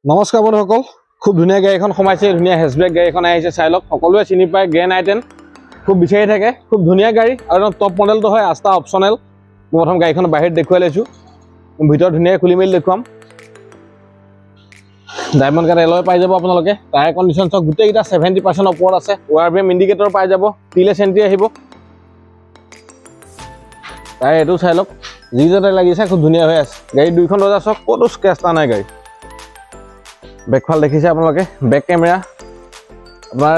নমস্কাৰ বন্ধুসকল, খুব ধুনীয়া গাড়ী এখন সোমাইছে। ধুনীয়া হেচবেক গাড়ী এখন আহিছে, চাই লওক। সকলোৱে চিনি পায় গ্ৰেণ্ড আই10, খুব বিচাৰি থাকে। খুব ধুনীয়া গাড়ী আৰু টপ মডেলটো হয়, আস্তা অপশ্যনেল। মই প্ৰথম গাড়ীখন বাহিৰত দেখুৱাই লৈছোঁ, ভিতৰত ধুনীয়াকৈ খুলি মেলি দেখুৱাম। ডায়মণ্ড কাট এলয় পাই যাব আপোনালোকে। টায়াৰ কণ্ডিশ্যন চব গোটেইকেইটা 70% ওপৰত আছে। ORVM ইণ্ডিকেটৰ পাই যাব, টিলেছ এণ্ট্ৰি আহিব। টায়াৰ এইটো চাই লওক, যিকেইটা লাগিছে খুব ধুনীয়া হৈ আছে। গাড়ী দুইখন দৰ্জা চাওক, ক'তো স্ক্ৰেচ এটা নাই। গাড়ী বেকফাল দেখিছে আপোনালোকে, বেক কেমেৰা, আপোনাৰ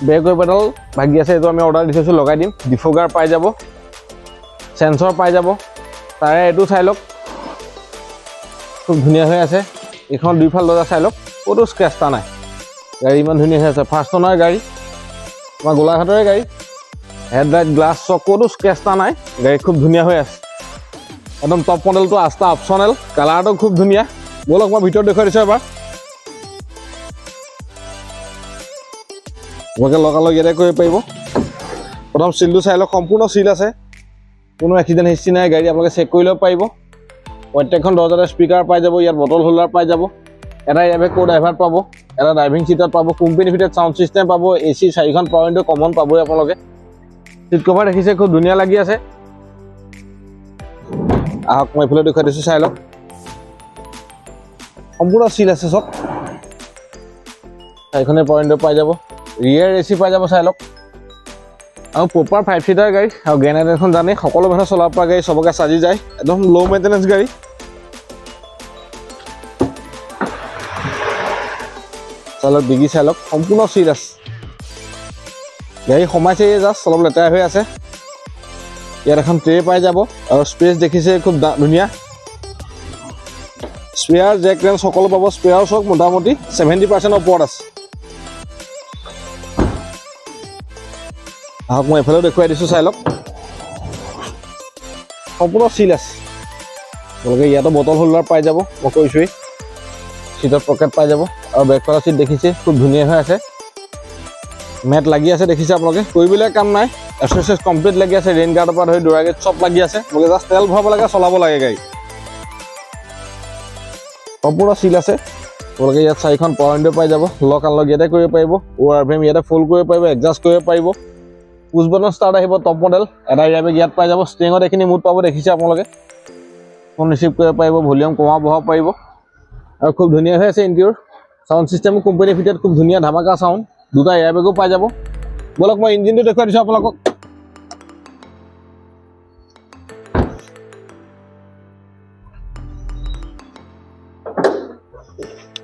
ব্ৰেক ৱেপাৰডাল ভাগি আছে, এইটো আমি অৰ্ডাৰ দি থৈছোঁ, লগাই দিম। ডিফগাৰ পাই যাব, চেঞ্চৰ পাই যাব। তাৰে এইটো চাই লওক, খুব ধুনীয়া হৈ আছে। এইখন দুইফাল দৰ্জা চাই লওক, ক'তো স্ক্ৰেচ এটা নাই। গাড়ী ইমান ধুনীয়া হৈ আছে। ফাৰ্ষ্ট অনাৰ গাড়ী, আমাৰ গোলাঘাটৰে গাড়ী। হেডলাইট গ্লাছ চক, ক'তো স্ক্ৰেচ এটা নাই। গাড়ী খুব ধুনীয়া হৈ আছে, একদম টপ মডেলটো, আস্তা অপশ্যনেল। কালাৰটো খুব ধুনীয়া। ব'লক মই ভিতৰত দেখুৱাই দিছোঁ এবাৰ। আপোনালোকে লগালগ ইয়াতে কৰিব পাৰিব। প্ৰথম চিলটো চাই লওক, সম্পূৰ্ণ চিল আছে, কোনো এক্সিডেণ্ট হিষ্ট্ৰী নাই। গাড়ী আপোনালোকে চেক কৰি ল'ব পাৰিব। প্ৰত্যেকখন দৰ্জাতে স্পীকাৰ পাই যাব, ইয়াত বটল হোল্ডাৰ পাই যাব। এটা এয়াৰবেগ কো ড্ৰাইভাৰ পাব, এটা ড্ৰাইভিং চিটত পাব, কোম্পানী ফিটেড চাউণ্ড চিষ্টেম পাব। AC 4খন পাৱাৰ উইণ্ডো কমন পাবই আপোনালোকে। চিট কভাৰ দেখিছে, খুব ধুনীয়া লাগি আছে। আহক মই এইফালে দেখুৱাই দিছোঁ, চাই লওক। সম্পূৰ্ণ চিল আছে চব। 4খনে পাৱাৰ উইণ্ডো পাই যাব, ৰিয়েৰ AC পাই যাব, চাই লওক। আৰু প্ৰপাৰ 5 চিটাৰ গাড়ী, আৰু গ্ৰেণ্ড আই10খন জানেই, সকলো মানুহে চলাব পৰা গাড়ী, চবকে সাজি যায়। একদম ল' মেইনটেনেঞ্চ গাড়ী। চাই লওক, ডিগি চাই লওক, সম্পূৰ্ণ চিল আছে। গাড়ী সোমাইছে জাষ্ট, অলপ লেতেৰা হৈ আছে। ইয়াত এখন ট্ৰে পাই যাব, আৰু স্পেচ দেখিছে খুব ধুনীয়া। স্পেয়াৰ জেক ৰেঞ্চ সকলো পাব। স্পেয়াৰ চক মোটামুটি 70% ওপৰত আছে। আহক মই এইফালেও দেখুৱাই দিছোঁ, চাই লওক। সম্পূৰ্ণ চিল আছে। আপোনালোকে ইয়াতো বটল হোল্ডাৰ পাই যাব, মই কৈছোঁৱেই। চিটত পকেট পাই যাব, আৰু বেকফালৰ চিট দেখিছে, খুব ধুনীয়া হৈ আছে। মেট লাগি আছে দেখিছে আপোনালোকে, কৰিবলৈ কাম নাই। এক্সেছৰিজ কমপ্লিট লাগি আছে, ৰেইন গাৰ্ডৰ পৰা ধৰি ডোৰা গেট চব লাগি আছে। আপোনালোকে জাষ্ট তেল ভৰাব লাগে, চলাব লাগে গাড়ী। সম্পূৰ্ণ চিল আছে। আপোনালোকে ইয়াত 4খন পাৱাৰ উইণ্ডো পাই যাব, লক আনলক ইয়াতে কৰিব পাৰিব। ORVM ইয়াতে ফুল কৰিব পাৰিব, এডজাষ্ট কৰিব পাৰিব। পুছ বটন ষ্টাৰ্ট আহিব, টপ মডেল। এটা এয়াৰবেগ ইয়াত পাই যাব। ষ্টিৰিঙত এইখিনি মুড পাব, দেখিছে আপোনালোকে। ফোন ৰিচিভ কৰিব পাৰিব, ভলিউম কমা বঢ়াব পাৰিব। আৰু খুব ধুনীয়া হৈ আছে ইণ্টেৰিয়ৰ। চাউণ্ড চিষ্টেমো কোম্পানী ফিটেড, খুব ধুনীয়া ধামাকা চাউণ্ড। দুটা এয়াৰবেগো পাই যাব। ব'লক মই ইঞ্জিনটো দেখুৱাই দিছোঁ আপোনালোকক।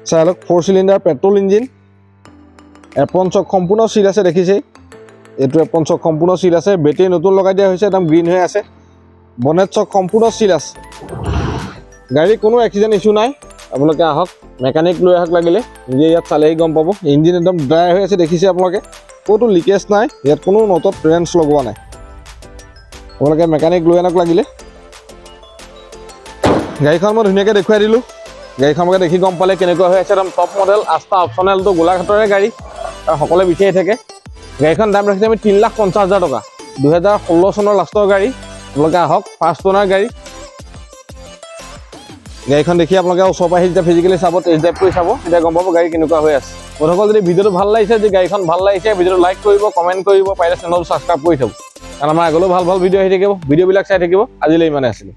চাই লওক, 4 চিলিণ্ডাৰ পেট্ৰল ইঞ্জিন। এপন চক সম্পূৰ্ণ চিল আছে, দেখিছেই। এইটো এপন চক সম্পূৰ্ণ চিল আছে। বেটেৰী নতুন লগাই দিয়া হৈছে, একদম গ্ৰীণ হৈ আছে। বনেট চক সম্পূৰ্ণ চিল আছে। গাড়ী কোনো এক্সিডেণ্ট ইছ্যু নাই। আপোনালোকে আহক, মেকানিক লৈ আহক, লাগিলে নিজে ইয়াত চালেহি গম পাব। ইঞ্জিন একদম ড্ৰাই হৈ আছে, দেখিছে আপোনালোকে। ক'তো লিকেজ নাই, ইয়াত কোনো নটত ৰেঞ্চ লগোৱা নাই। আপোনালোকে মেকানিক লৈ আনক লাগিলে। গাড়ীখন মই ধুনীয়াকৈ দেখুৱাই দিলোঁ। গাড়ীখনকে দেখি গম পালে কেনেকুৱা হৈ আছে। একদম টপ মডেল, আস্তা অপশ্যনেলটো, গোলাঘাটৰে গাড়ী, আৰু সকলোৱে বিচাৰি থাকে। গাড়ীখন দাম ৰাখিছে আমি 3,50,000 টকা। 2016 চনৰ লাষ্টৰ গাড়ী। আপোনালোকে আহক, ফাৰ্ষ্ট অনাৰ গাড়ী। গাড়ীখন দেখি আপোনালোকে ওচৰৰ পৰা আহি যেতিয়া ফিজিকেলি চাব, টেষ্ট ড্ৰাইভ কৰি চাব, তেতিয়া গম পাব গাড়ী কেনেকুৱা হৈ আছে। বন্ধুসকল, যদি ভিডিঅ'টো ভাল লাগিছে, যদি গাড়ীখন ভাল লাগিছে, ভিডিঅ'টো লাইক কৰিব, কমেণ্ট কৰিব, পাৰিলে চেনেলটো ছাবস্ক্ৰাইব কৰি থ'ব। কাৰণ আমাৰ আগলৈও ভাল ভাল ভিডিঅ' আহি থাকিব। ভিডিঅ'বিলাক চাই থাকিব। আজিলৈ ইমানে আছিলোঁ।